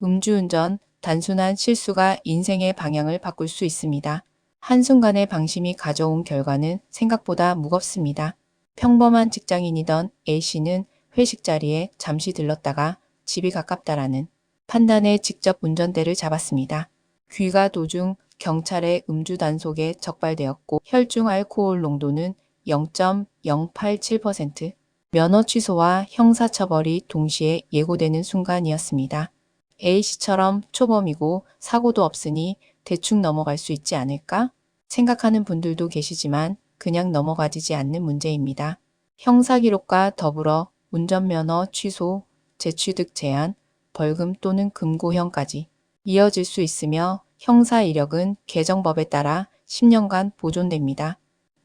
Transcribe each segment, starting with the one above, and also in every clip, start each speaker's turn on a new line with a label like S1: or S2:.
S1: 음주운전, 단순한 실수가 인생의 방향을 바꿀 수 있습니다. 한순간의 방심이 가져온 결과는 생각보다 무겁습니다. 평범한 직장인이던 A씨는 회식 자리에 잠시 들렀다가 집이 가깝다라는 판단에 직접 운전대를 잡았습니다. 귀가 도중 경찰의 음주 단속에 적발되었고 혈중 알코올 농도는 0.087%, 면허 취소와 형사처벌이 동시에 예고되는 순간이었습니다. A씨처럼 초범이고 사고도 없으니 대충 넘어갈 수 있지 않을까 생각하는 분들도 계시지만 그냥 넘어가지지 않는 문제입니다. 형사기록과 더불어 운전면허 취소, 재취득 제한, 벌금 또는 금고형까지 이어질 수 있으며 형사 이력은 개정법에 따라 10년간 보존됩니다.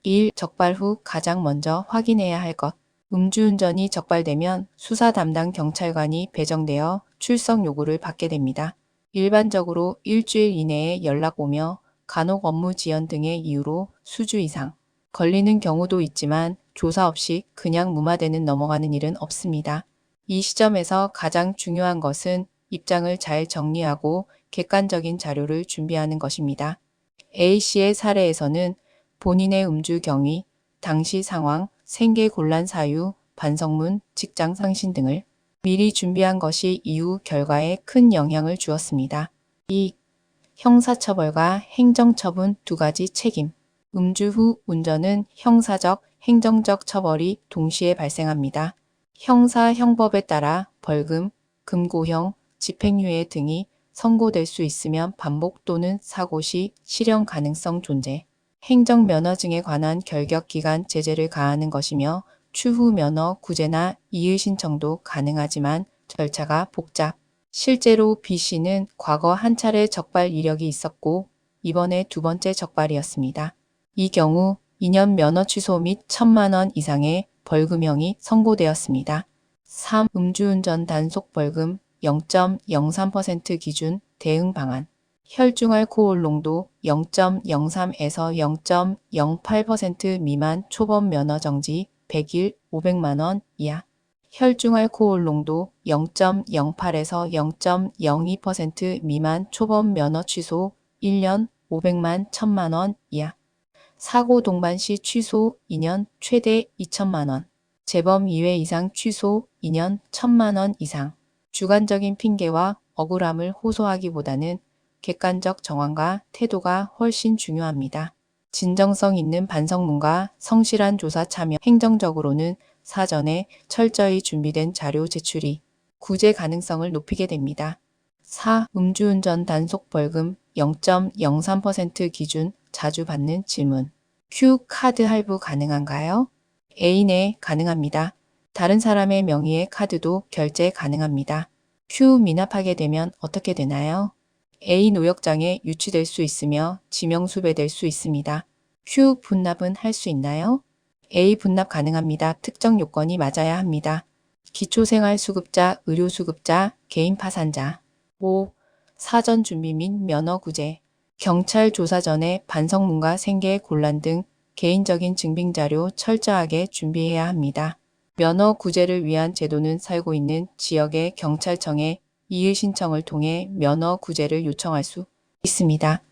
S1: 1. 적발 후 가장 먼저 확인해야 할 것. 음주운전이 적발되면 수사 담당 경찰관이 배정되어 출석 요구를 받게 됩니다. 일반적으로 일주일 이내에 연락 오며 간혹 업무 지연 등의 이유로 수주 이상 걸리는 경우도 있지만 조사 없이 그냥 무마되는 넘어가는 일은 없습니다. 이 시점에서 가장 중요한 것은 입장을 잘 정리하고 객관적인 자료를 준비하는 것입니다. A씨의 사례에서는 본인의 음주 경위, 당시 상황, 생계 곤란 사유, 반성문, 직장 상신 등을 미리 준비한 것이 이후 결과에 큰 영향을 주었습니다. 2. 형사처벌과 행정처분 두 가지 책임. 음주 후 운전은 형사적, 행정적 처벌이 동시에 발생합니다. 형사 형법에 따라 벌금, 금고형, 집행유예 등이 선고될 수 있으면 반복 또는 사고 시 실형 가능성 존재. 행정면허증에 관한 결격기간 제재를 가하는 것이며 추후 면허 구제나 이의 신청도 가능하지만 절차가 복잡. 실제로 B씨는 과거 한 차례 적발 이력이 있었고 이번에 두 번째 적발이었습니다. 이 경우 2년 면허 취소 및 1,000만 원 이상의 벌금형이 선고되었습니다. 3. 음주운전 단속 벌금 0.03% 기준 대응 방안. 혈중 알코올 농도 0.03에서 0.08% 미만 초범 면허 정지 100일 500만 원 이하. 혈중 알코올 농도 0.08에서 0.02% 미만 초범 면허 취소 1년 500만 1,000만 원 이하. 사고 동반 시 취소 2년 최대 2천만 원. 재범 2회 이상 취소 2년 1,000만 원 이상. 주관적인 핑계와 억울함을 호소하기보다는 객관적 정황과 태도가 훨씬 중요합니다. 진정성 있는 반성문과 성실한 조사 참여, 행정적으로는 사전에 철저히 준비된 자료 제출이 구제 가능성을 높이게 됩니다. 4. 음주운전 단속 벌금 0.03% 기준 자주 받는 질문. Q 카드 할부 가능한가요? A 네, 가능합니다. 다른 사람의 명의의 카드도 결제 가능합니다. Q 미납하게 되면 어떻게 되나요? A 노역장에 유치될 수 있으며 지명수배될 수 있습니다. Q 분납은 할 수 있나요? A 분납 가능합니다. 특정 요건이 맞아야 합니다. 기초생활수급자, 의료수급자, 개인 파산자. 5. 사전 준비 및 면허 구제. 경찰 조사 전에 반성문과 생계 곤란 등 개인적인 증빙자료 철저하게 준비해야 합니다. 면허 구제를 위한 제도는 살고 있는 지역의 경찰청에 이의 신청을 통해 면허 구제를 요청할 수 있습니다.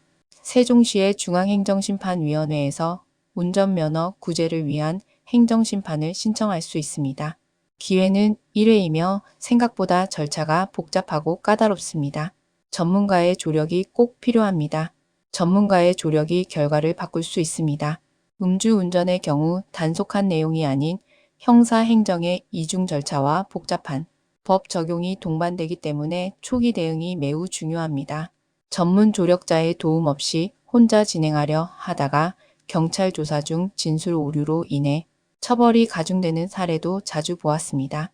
S1: 세종시의 중앙행정심판위원회에서 운전면허 구제를 위한 행정심판을 신청할 수 있습니다. 기회는 1회이며 생각보다 절차가 복잡하고 까다롭습니다. 전문가의 조력이 꼭 필요합니다. 전문가의 조력이 결과를 바꿀 수 있습니다. 음주운전의 경우 단속한 내용이 아닌 형사행정의 이중 절차와 복잡한 법 적용이 동반되기 때문에 초기 대응이 매우 중요합니다. 전문 조력자의 도움 없이 혼자 진행하려 하다가 경찰 조사 중 진술 오류로 인해 처벌이 가중되는 사례도 자주 보았습니다.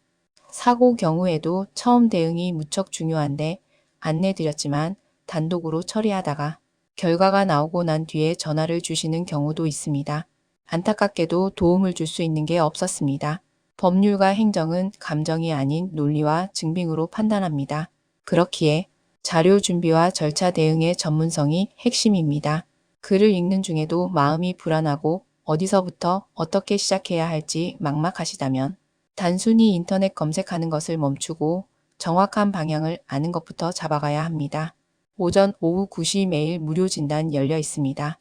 S1: 사고 경우에도 처음 대응이 무척 중요한데 안내드렸지만 단독으로 처리하다가 결과가 나오고 난 뒤에 전화를 주시는 경우도 있습니다. 안타깝게도 도움을 줄 수 있는 게 없었습니다. 법률과 행정은 감정이 아닌 논리와 증빙으로 판단합니다. 그렇기에 자료 준비와 절차 대응의 전문성이 핵심입니다. 글을 읽는 중에도 마음이 불안하고 어디서부터 어떻게 시작해야 할지 막막하시다면 단순히 인터넷 검색하는 것을 멈추고 정확한 방향을 아는 것부터 잡아가야 합니다. 오전, 오후 9시 매일 무료 진단 열려 있습니다.